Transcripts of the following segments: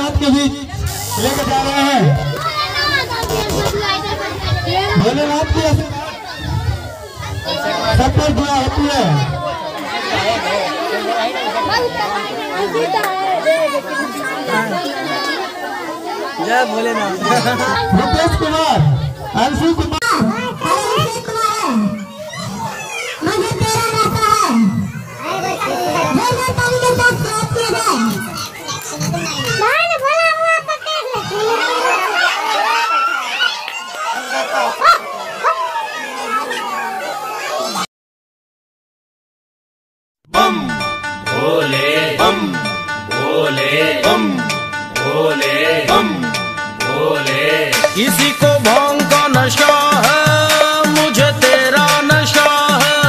भोलेनाथ के बीच लेकर जा रहे हैं। भोलेनाथ की सब पर दुआ होती है। जय भोलेनाथ। रुपेश कुमार, अंशु कुमार, बम भोले बम भोले बम भोले बम भोले। किसी को भांग का नशा है, मुझे तेरा नशा है।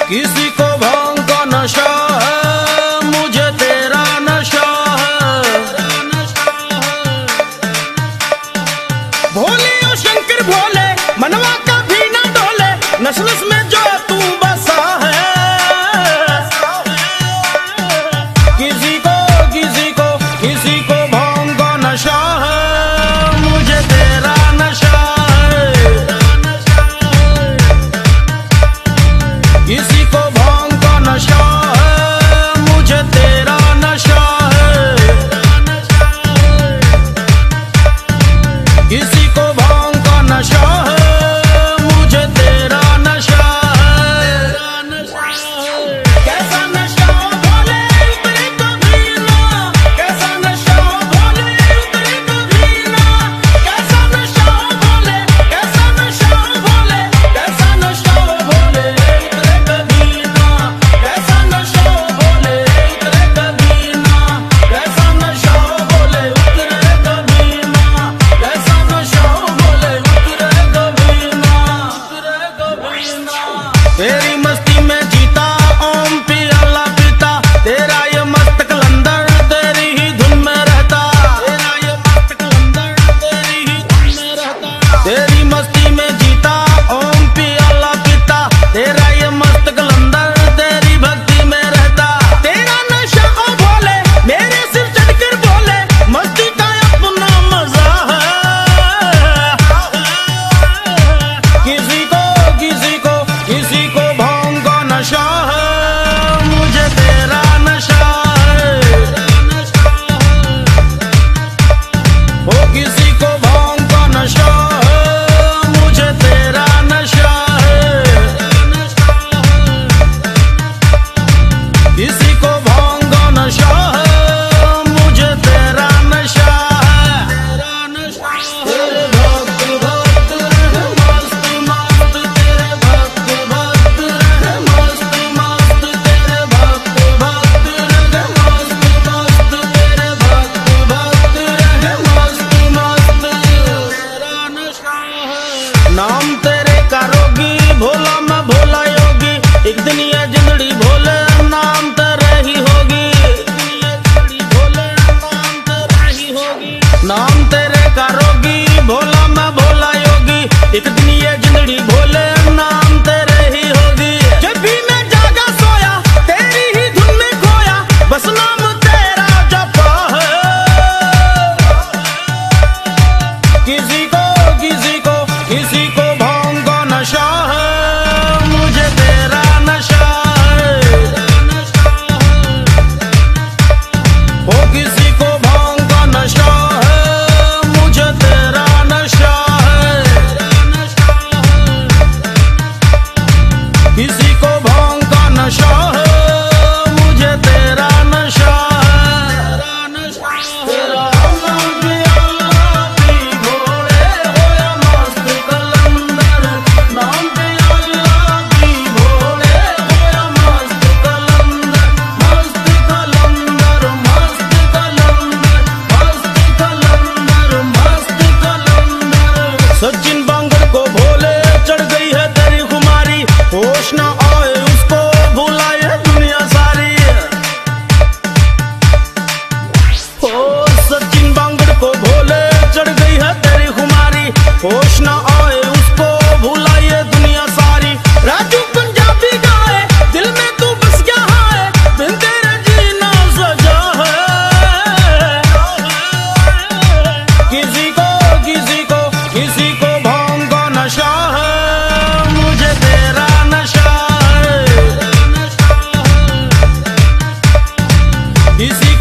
किसी को भांग का नशा है, मुझे तेरा नशा है। भोले ओ शंकर भोले, मनवा कभी ना डोले, नस नस में जो तू बसा है। किसी को भांग का इसी